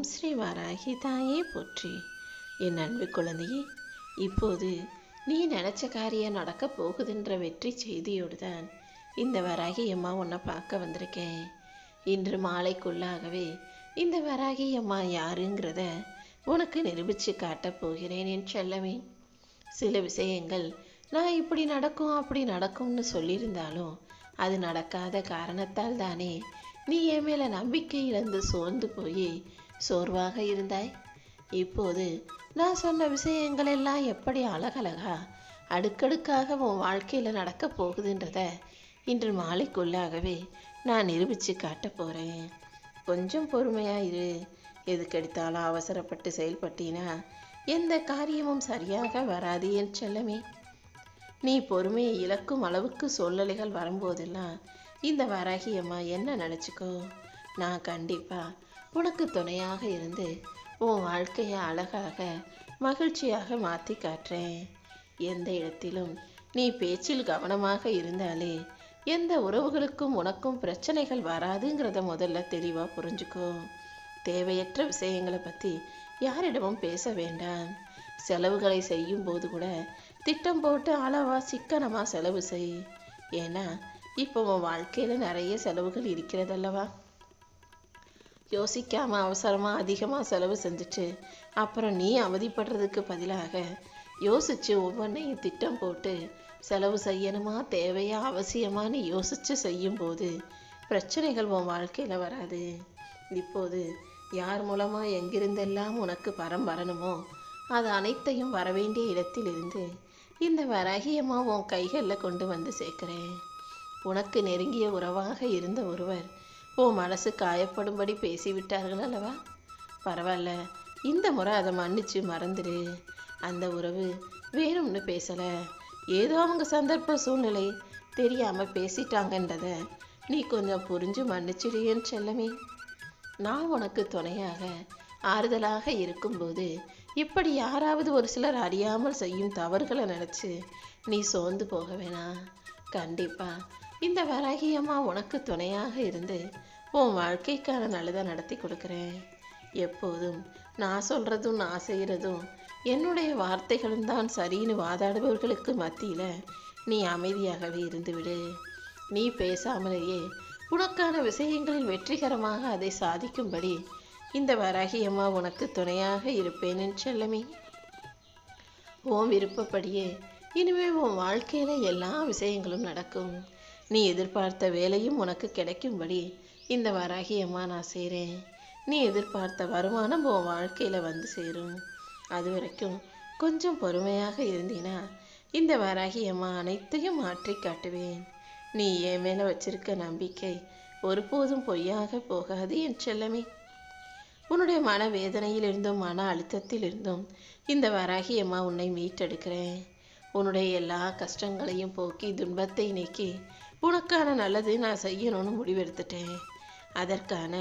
ஓம் ஸ்ரீ வாராகி தாயே போற்றி. என் அன்பு குழந்தையே, இப்போது நீ நினச்ச காரியம் நடக்க போகுதுன்ற வெற்றி செய்தியோடு தான் இந்த வராகி அம்மா உன்னை பார்க்க வந்திருக்கேன். இன்று மாலைக்குள்ளாகவே இந்த வராகி அம்மா யாருங்கிறத உனக்கு நிரூபித்து காட்டப் போகிறேன் என் செல்லமே. சில விஷயங்கள் நான் இப்படி நடக்கும் அப்படி நடக்கும்னு சொல்லியிருந்தாலும் அது நடக்காத காரணத்தால் தானே நீ என் மேலே நம்பிக்கை இழந்து சோர்ந்து போய் சோர்வாக இருந்தாய். இப்போது நான் சொன்ன விஷயங்கள் எல்லாம் எப்படி அழகழகா அடுக்கடுக்காக உன் வாழ்க்கையில் நடக்க போகுதுன்றத இன்று மாலைக்குள்ளாகவே நான் நிரூபித்து காட்ட போகிறேன். கொஞ்சம் பொறுமையாக இரு. எதுக்கெடுத்தாலும் அவசரப்பட்டு செயல்பட்டினா எந்த காரியமும் சரியாக வராது என் செல்லமே. நீ பொறுமையை இழக்கும் அளவுக்கு சூழ்நிலைகள் வரும்போதெல்லாம் இந்த வராகி அம்மா என்ன நினச்சிக்கோ, நான் கண்டிப்பாக உனக்கு துணையாக இருந்து உன் வாழ்க்கையை அழகாக மகிழ்ச்சியாக மாற்றி காட்டுறேன். எந்த இடத்திலும் நீ பேச்சில் கவனமாக இருந்தாலே எந்த உறவுகளுக்கும் உனக்கும் பிரச்சனைகள் வராதுங்கிறத முதல்ல தெளிவாக புரிஞ்சுக்கோ. தேவையற்ற விஷயங்களை பற்றி யாரிடமும் பேச வேண்டாம். செலவுகளை செய்யும் போது கூட திட்டம் போட்டு அளவாக சிக்கனமாக செலவு செய். ஏன்னா இப்போ உன் வாழ்க்கையில் நிறைய செலவுகள் இருக்கிறதல்லவா. யோசிக்காமல் அவசரமாக அதிகமாக செலவு செஞ்சுட்டு அப்புறம் நீ அவதிப்படுறதுக்கு பதிலாக யோசித்து ஒவ்வொன்றையும் திட்டம் போட்டு செலவு செய்யணுமா தேவையா அவசியமானு யோசித்து செய்யும்போது பிரச்சனைகள் உன் வாழ்க்கையில் வராது. இப்போது யார் மூலமாக எங்கிருந்தெல்லாம் உனக்கு பரம் வரணுமோ அது அனைத்தையும் வரவேண்டிய இடத்திலிருந்து இந்த வராகியம்மா உன் கைகளில் கொண்டு வந்து சேர்க்கிறேன். உனக்கு நெருங்கிய உறவாக இருந்த ஒருவர் உன் மனசு காயப்படும்படி பேசிவிட்டார்கள் அல்லவா. பரவாயில்ல, இந்த முறை அதை மன்னிச்சு மறந்துடு. அந்த உறவு வேணும்னு பேசலை, ஏதோ அவங்க சந்தர்ப்ப சூழ்நிலை தெரியாமல் பேசிட்டாங்கன்றத நீ கொஞ்சம் புரிஞ்சு மன்னிச்சிடுன்னு செல்லமே. நான் உனக்கு துணையாக ஆறுதலாக இருக்கும்போது இப்படி யாராவது ஒரு சிலர் அறியாமல் செய்யும் தவறுகளை நினச்சி நீ சோர்ந்து போக வேணாம். கண்டிப்பாக இந்த வராகி அம்மா உனக்கு துணையாக இருந்து உன் வாழ்க்கைக்கான நல்லதை நடத்தி கொடுக்குறேன். எப்போதும் நான் சொல்கிறதும் நான் செய்கிறதும் என்னுடைய வார்த்தைகளும் தான் சரின்னு வாதாடுபவர்களுக்கு மத்தியில் நீ அமைதியாகவே இருந்துவிடு. நீ பேசாமலேயே உனக்கான விஷயங்களில் வெற்றிகரமாக அதை சாதிக்கும்படி இந்த வராகி அம்மா உனக்கு துணையாக இருப்பேன் என் செல்லமே. உன் விருப்பப்படியே இனிமேல் உன் வாழ்க்கையில் எல்லா விஷயங்களும் நடக்கும். நீ எதிர்பார்த்த வேலையும் உனக்கு கிடைக்கும்படி இந்த வராகி அம்மா நான் செய்கிறேன். நீ எதிர்பார்த்த வருமானம் உன் வாழ்க்கையில் வந்து சேரும். அது வரைக்கும் கொஞ்சம் பொறுமையாக இருந்தீனா இந்த வராகி அம்மா அனைத்தையும் மாற்றி காட்டுவேன். நீ என் மேலே வச்சிருக்க நம்பிக்கை ஒருபோதும் பொய்யாக போகாது என் செல்லமே. உன்னுடைய மன வேதனையிலிருந்தும் மன அழுத்தத்திலிருந்தும் இந்த வராகி அம்மா உன்னை மீட்டெடுக்கிறேன். உன்னுடைய எல்லா கஷ்டங்களையும் போக்கி துன்பத்தை நீக்கி உனக்கான நல்லது நான் செய்யணும்னு முடிவெடுத்துட்டேன். அதற்கான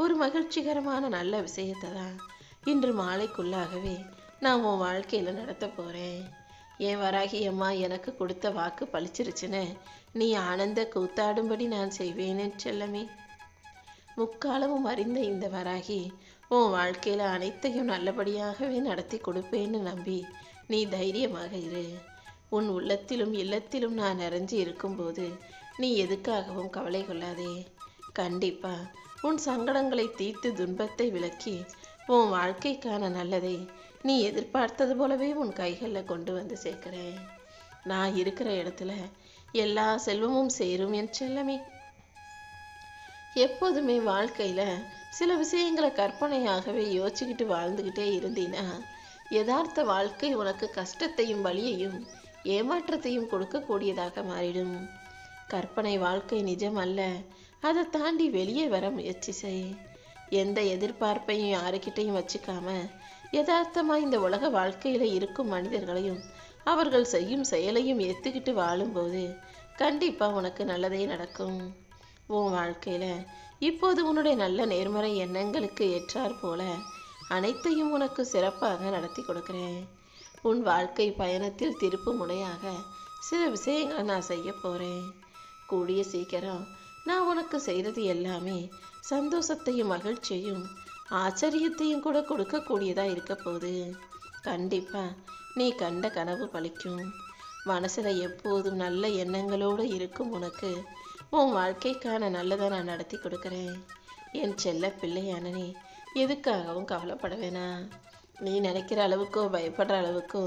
ஒரு மகிழ்ச்சிகரமான நல்ல விஷயத்தை தான் இன்று மாலைக்குள்ளாகவே நான் உன் வாழ்க்கையில் நடத்த போகிறேன். என் வராகி அம்மா எனக்கு கொடுத்த வாக்கு பழிச்சிருச்சுன்னு நீ ஆனந்த கூத்தாடும்படி நான் செய்வேன்னு செல்லமே. முக்காலமும் அறிந்த இந்த வராகி உன் வாழ்க்கையில் அனைத்தையும் நல்லபடியாகவே நடத்தி கொடுப்பேன்னு நம்பி நீ தைரியமாக இரு. உன் உள்ளத்திலும் இல்லத்திலும் நான் நிறைஞ்சு இருக்கும்போது நீ எதுக்காகவும் கவலை கொள்ளாதே. கண்டிப்பா உன் சங்கடங்களை தீர்த்து துன்பத்தை விலக்கி உன் வாழ்க்கைக்கான நல்லதை நீ எதிர்பார்த்தது போலவே உன் கைகளில் கொண்டு வந்து சேர்க்கிறேன். நான் இருக்கிற இடத்துல எல்லா செல்வமும் சேரும் என் செல்லமே. எப்போதுமே வாழ்க்கையில் சில விஷயங்களை கற்பனையாகவே யோசிச்சுக்கிட்டு வாழ்ந்துக்கிட்டே இருந்தீன்னா யதார்த்த வாழ்க்கை உனக்கு கஷ்டத்தையும் வலியையும் ஏமாற்றத்தையும் கொடுக்கக்கூடியதாக மாறிடும். கற்பனை வாழ்க்கை நிஜம் அல்ல, அதை தாண்டி வெளியே வர முயற்சி செய். எந்த எதிர்பார்ப்பையும் யாருக்கிட்டையும் வச்சுக்காம யதார்த்தமாக இந்த உலக வாழ்க்கையில் இருக்கும் மனிதர்களையும் அவர்கள் செய்யும் செயலையும் ஏற்றுக்கிட்டு வாழும்போது கண்டிப்பாக உனக்கு நல்லதே நடக்கும். உன் வாழ்க்கையில் இப்போது உன்னுடைய நல்ல நேர்மறை எண்ணங்களுக்கு ஏற்றார் போல அனைத்தையும் உனக்கு சிறப்பாக நடத்தி கொடுக்குறேன். உன் வாழ்க்கை பயணத்தில் திருப்பு முனையாக சில விஷயங்களை நான் செய்ய போகிறேன். கூடிய சீக்கிரம் நான் உனக்கு செய்கிறது எல்லாமே சந்தோஷத்தையும் மகிழ்ச்சியையும் ஆச்சரியத்தையும் கூட கொடுக்கக்கூடியதா இருக்க போகுது. கண்டிப்பா நீ கண்ட கனவு பலிக்கும். மனசுல எப்போதும் நல்ல எண்ணங்களோடு இருக்கும் உனக்கு உன் வாழ்க்கைக்கான நல்லதை நான் நடத்தி கொடுக்குறேன். என் செல்ல பிள்ளையான நீ எதுக்காகவும் கவலைப்பட வேணாம். நீ நினைக்கிற அளவுக்கோ பயப்படுற அளவுக்கோ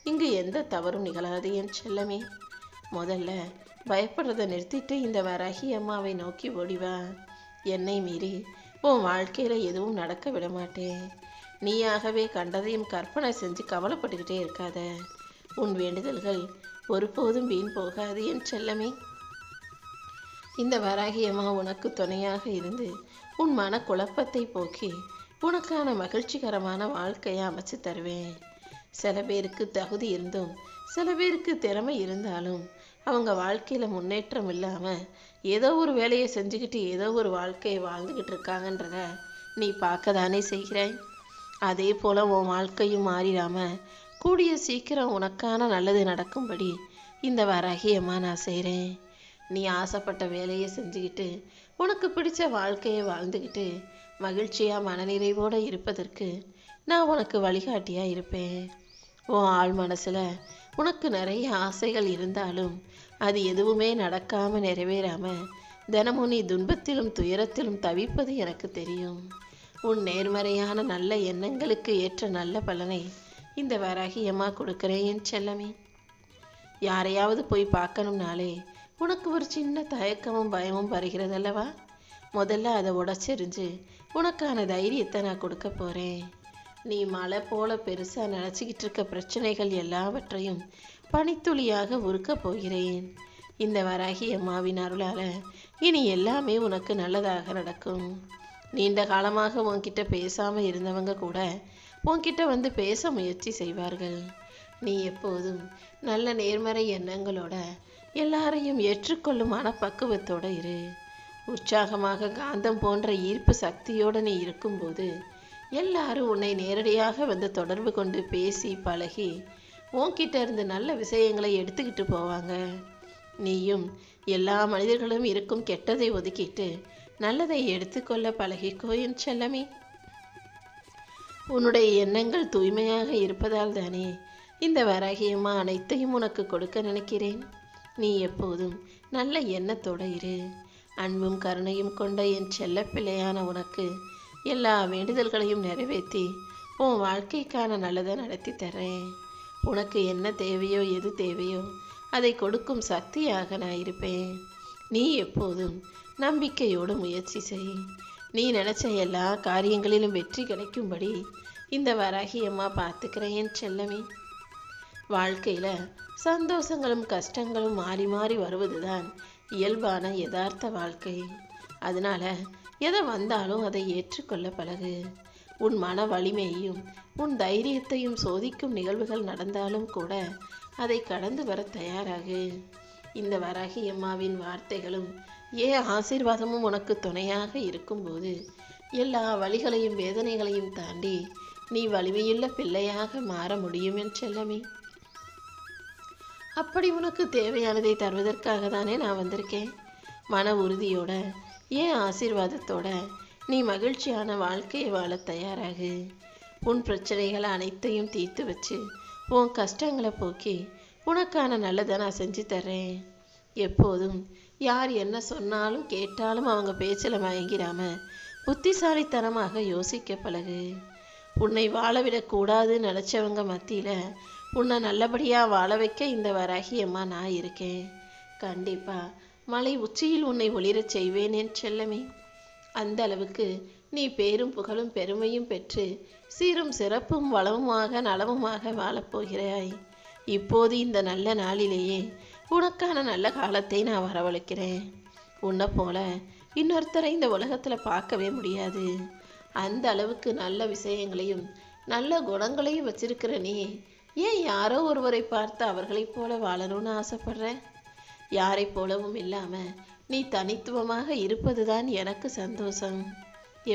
இங்கு எந்த தவறும் நிகழாது என் செல்லமே. முதல்ல பயப்படுறதை நிறுத்திட்டு இந்த வராகி அம்மாவை நோக்கி ஓடிவா. என்னை மீறி உன் வாழ்க்கையில் எதுவும் நடக்க விட மாட்டேன். நீயாகவே கண்டதையும் கற்பனை செஞ்சு கவலைப்பட்டுக்கிட்டே இருக்காத. உன் வேண்டுதல்கள் ஒருபோதும் வீண் போகாது என் செல்லமே. இந்த வராகி அம்மா உனக்கு துணையாக இருந்து உன் மன குழப்பத்தை போக்கி உனக்கான மகிழ்ச்சிகரமான வாழ்க்கையை அமைச்சு தருவேன். சில பேருக்கு தகுதி இருந்தும் சில பேருக்கு திறமை இருந்தாலும் அவங்க வாழ்க்கையில் முன்னேற்றம் இல்லாமல் ஏதோ ஒரு வேலையை செஞ்சுக்கிட்டு ஏதோ ஒரு வாழ்க்கையை வாழ்ந்துக்கிட்டு இருக்காங்கன்றத நீ பார்க்க தானே செய்கிறாய். அதே போல் உன் வாழ்க்கையும் மாறிடாமல் கூடிய சீக்கிரம் உனக்கான நல்லது நடக்கும்படி இந்த வராகியம்மா நான் செய்கிறேன். நீ ஆசைப்பட்ட வேலையை செஞ்சுக்கிட்டு உனக்கு பிடிச்ச வாழ்க்கையை வாழ்ந்துக்கிட்டு மகிழ்ச்சியாக மனநிறைவோடு இருப்பதற்கு நான் உனக்கு வழிகாட்டியாக இருப்பேன். உன் ஆள் மனசில் உனக்கு நிறைய ஆசைகள் இருந்தாலும் அது எதுவுமே நடக்காமல் நிறைவேறாமல் தினமும் நீ துன்பத்திலும் துயரத்திலும் தவிப்பது எனக்கு தெரியும். உன் நேர்மறையான நல்ல எண்ணங்களுக்கு ஏற்ற நல்ல பலனை இந்த வராகியம்மா கொடுக்குறேன் என் செல்லமே. யாரையாவது போய் பார்க்கணும்னாலே உனக்கு ஒரு சின்ன தயக்கமும் பயமும் வருகிறதல்லவா? முதல்ல அதை உடச்செறிஞ்சு உனக்கான தைரியத்தை நான் கொடுக்க போகிறேன். நீ மலை போல பெருசாக நினச்சிக்கிட்டு இருக்க பிரச்சனைகள் எல்லாவற்றையும் பனித்துளியாக உருக்க போகிறேன். இந்த வராகி அம்மாவின் அருளால் இனி எல்லாமே உனக்கு நல்லதாக நடக்கும். நீண்ட காலமாக உன்கிட்ட பேசாமல் இருந்தவங்க கூட உன்கிட்ட வந்து பேச முயற்சி செய்வார்கள். நீ எப்போதும் நல்ல நேர்மறை எண்ணங்களோட எல்லாரையும் ஏற்றுக்கொள்ளும் மனப்பக்குவத்தோடு இரு. உற்சாகமாக காந்தம் போன்ற ஈர்ப்பு சக்தியோடு நீ இருக்கும்போது எல்லாரும் உன்னை நேரடியாக வந்து தொடர்பு கொண்டு பேசி பழகி உன்கிட்ட இருந்து நல்ல விஷயங்களை எடுத்துக்கிட்டு போவாங்க. நீயும் எல்லா மனிதர்களும் இருக்கும் கெட்டதை ஒதுக்கிட்டு நல்லதை எடுத்துக்கொள்ள பழகிக்கோ என் செல்லமே. உன்னுடைய எண்ணங்கள் தூய்மையாக இருப்பதால் தானே இந்த வராகியம்மா அனைத்தையும் உனக்கு கொடுக்க நினைக்கிறேன். நீ எப்போதும் நல்ல எண்ணத்தோடு இரு. அன்பும் கருணையும் கொண்ட என் செல்ல பிள்ளையான உனக்கு எல்லா வேண்டுதல்களையும் நிறைவேற்றி உன் வாழ்க்கைக்கான நல்லதை நடத்தி தர்றேன். உனக்கு என்ன தேவையோ எது தேவையோ அதை கொடுக்கும் சக்தியாக நான் இருப்பேன். நீ எப்போதும் நம்பிக்கையோடு முயற்சி செய். நீ நினச்ச எல்லா காரியங்களிலும் வெற்றி கிடைக்கும்படி இந்த வராகி அம்மா பார்த்துக்கிறேன் என் செல்லமே. வாழ்க்கையில் சந்தோஷங்களும் கஷ்டங்களும் மாறி மாறி வருவதுதான் இயல்பான யதார்த்த வாழ்க்கை. அதனால் எதை வந்தாலும் அதை ஏற்றுக்கொள்ள பழகு. உன் மன வலிமையையும் உன் தைரியத்தையும் சோதிக்கும் நிகழ்வுகள் நடந்தாலும் கூட அதை கடந்து வர தயாராகு. இந்த வராகி அம்மாவின் வார்த்தைகளும் ஆசீர்வாதமும் உனக்கு துணையாக இருக்கும்போது எல்லா வழிகளையும் வேதனைகளையும் தாண்டி நீ வலிமையுள்ள பிள்ளையாக மாற முடியும் என் செல்லமே. அப்படி உனக்கு தேவையானதை தருவதற்காக தானே நான் வந்திருக்கேன். மன உறுதியோட ஆசீர்வாதத்தோட நீ மகிழ்ச்சியான வாழ்க்கையை வாழ தயாராகு. உன் பிரச்சனைகளை அனைத்தையும் தீர்த்து வச்சு உன் கஷ்டங்களை போக்கி உனக்கான நல்லதை நான் செஞ்சு தர்றேன். எப்போதும் யார் என்ன சொன்னாலும் கேட்டாலும் அவங்க பேச்சில் மயங்கிடாம புத்திசாலித்தனமாக யோசிக்க பழகு. உன்னை வாழ விடக்கூடாதுன்னு நினச்சவங்க மத்தியில் உன்னை நல்லபடியாக வாழ வைக்க இந்த வராகி அம்மா நான் இருக்கேன். கண்டிப்பாக மலை உச்சியில் உன்னை ஒளிரச் செய்வேன் என் செல்லமே. அந்த அளவுக்கு நீ பேரும் புகழும் பெருமையும் பெற்று சீரும் சிறப்பும் வளமுமாக நலமுமாக வாழப்போகிறாய். இப்போது இந்த நல்ல நாளிலேயே உனக்கான நல்ல காலத்தை நான் வரவழைக்கிறேன். உன்னை போல இன்னொருத்தரை இந்த உலகத்தில் பார்க்கவே முடியாது. அந்த அளவுக்கு நல்ல விஷயங்களையும் நல்ல குணங்களையும் வச்சிருக்கிற நீ ஏன் யாரோ ஒருவரை பார்த்து அவர்களைப் போல வாழணும்னு ஆசைப்படுற? யாரை போலவும் இல்லாமல் நீ தனித்துவமாக இருப்பது தான் எனக்கு சந்தோஷம்.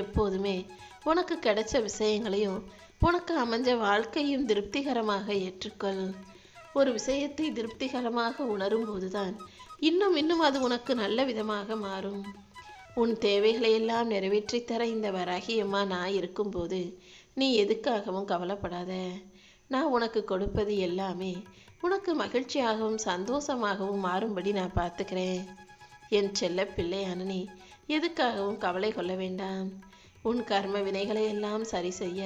எப்போதுமே உனக்கு கிடைச்ச விஷயங்களையும் உனக்கு அமைஞ்ச வாழ்க்கையும் திருப்திகரமாக ஏற்றுக்கொள். ஒரு விஷயத்தை திருப்திகரமாக உணரும் போதுதான் இன்னும் அது உனக்கு நல்ல விதமாக மாறும். உன் தேவைகளை எல்லாம் நிறைவேற்றித் தர இந்த வராகி அம்மா நான் இருக்கும்போது நீ எதுக்காகவும் கவலைப்படாத. நான் உனக்கு கொடுப்பது எல்லாமே உனக்கு மகிழ்ச்சியாகவும் சந்தோஷமாகவும் மாறும்படி நான் பார்த்துக்கிறேன். என் செல்ல பிள்ளையான நீ எதுக்காகவும் கவலை கொள்ள வேண்டாம். உன் கர்ம வினைகளை எல்லாம் சரி செய்ய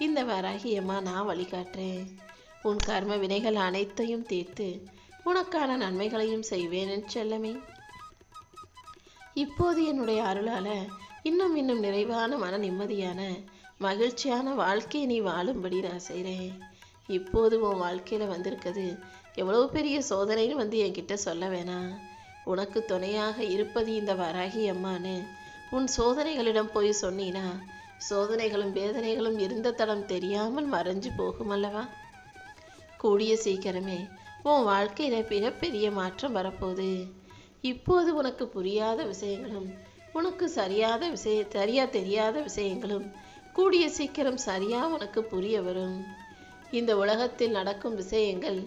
இந்த வராகியம்மா நான் வழிகாட்டுறேன். உன் கர்ம வினைகள் அனைத்தையும் தீர்த்து உனக்கான நன்மைகளையும் செய்வேன் என் செல்லமே. இப்போது என்னுடைய அருளால இன்னும் இன்னும் நிறைவான மன நிம்மதியான மகிழ்ச்சியான வாழ்க்கையை நீ வாழும்படி நான் செய்கிறேன். இப்போது உன் வாழ்க்கையில் வந்திருக்குது எவ்வளோ பெரிய சோதனைன்னு என்கிட்ட சொல்ல வேணாம். உனக்கு துணையாக இருப்பது இந்த வராகி அம்மான்னு உன் சோதனைகளிடம் போய் சொன்னீனா சோதனைகளும் வேதனைகளும் இருந்த தடம் தெரியாமல் மறைஞ்சு போகும் அல்லவா? கூடிய சீக்கிரமே உன் வாழ்க்கையில மிகப்பெரிய மாற்றம் வரப்போகுது. இப்போது உனக்கு புரியாத விஷயங்களும் உனக்கு சரியா தெரியாத விஷயங்களும் கூடிய சீக்கிரம் சரியா உனக்கு புரிய வரும். இந்த உலகத்தில் நடக்கும் விஷயங்கள்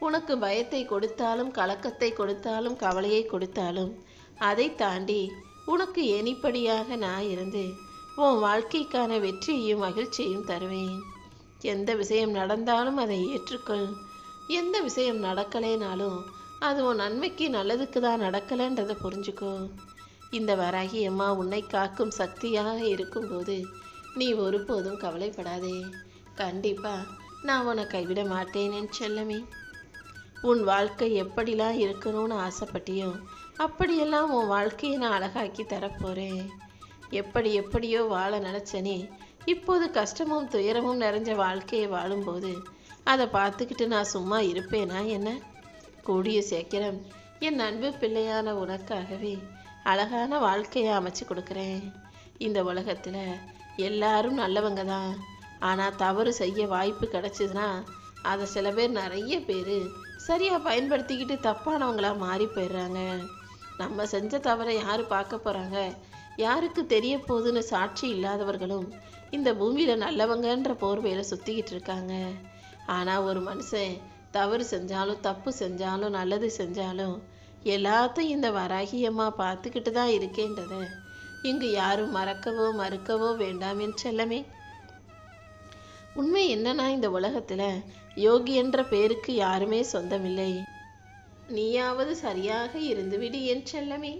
உனக்கு பயத்தை கொடுத்தாலும் கலக்கத்தை கொடுத்தாலும் கவலையை கொடுத்தாலும் அதை தாண்டி உனக்கு ஏணிப்படியாக நான் இருந்து உன் வாழ்க்கைக்கான வெற்றியையும் மகிழ்ச்சியையும் தருவேன். எந்த விஷயம் நடந்தாலும் அதை ஏற்றுக்கொள். எந்த விஷயம் நடக்கலைனாலும் அது உன் நன்மைக்கு நல்லதுக்கு தான் நடக்கலைன்றதை புரிஞ்சுக்கோ. இந்த வராகி அம்மா உன்னை காக்கும் சக்தியாக இருக்கும்போது நீ ஒருபோதும் கவலைப்படாதே. கண்டிப்பா நான் உன்னை கைவிட மாட்டேன் என் செல்லமே. உன் வாழ்க்கை எப்படிலாம் இருக்கணும்னு ஆசைப்பட்டியோ அப்படியெல்லாம் உன் வாழ்க்கையை நான் அழகாக்கி தரப்போகிறேன். எப்படியோ வாழ நினச்சனே இப்போது கஷ்டமும் துயரமும் நிறைஞ்ச வாழ்க்கையை வாழும்போது அதை பார்த்துக்கிட்டு நான் சும்மா இருப்பேனா என்ன? கூடிய சீக்கிரம் என் அன்பு பிள்ளையான உனக்காகவே அழகான வாழ்க்கையை அமைச்சு கொடுக்குறேன். இந்த உலகத்தில் எல்லாரும் நல்லவங்க தான். ஆனால் தவறு செய்ய வாய்ப்பு கிடைச்சதுன்னா அதை சில பேர் நிறைய பேர் சரியாக பயன்படுத்திக்கிட்டு தப்பானவங்களா மாறி போயிடுறாங்க. நம்ம செஞ்ச தவறை யார் பார்க்க போகிறாங்க? யாருக்கு தெரிய போகுதுன்னு சாட்சி இல்லாதவர்களும் இந்த பூமியில் நல்லவங்கன்ற போர்வையில் சுற்றிக்கிட்டு இருக்காங்க. ஆனால் ஒரு மனுஷன் தவறு செஞ்சாலும் தப்பு செஞ்சாலும் நல்லது செஞ்சாலும் எல்லாத்தையும் இந்த வராகியம்மா பார்த்துக்கிட்டு தான் இருக்கேன்றதை இங்கு யாரும் மறுக்கவோ வேண்டாம் என் செல்லமே. உண்மை என்னன்னா இந்த உலகத்தில் யோகி என்ற பேருக்கு யாருமே சொந்தமில்லை. நீயாவது சரியாக இருந்துவிடு என் செல்லமே.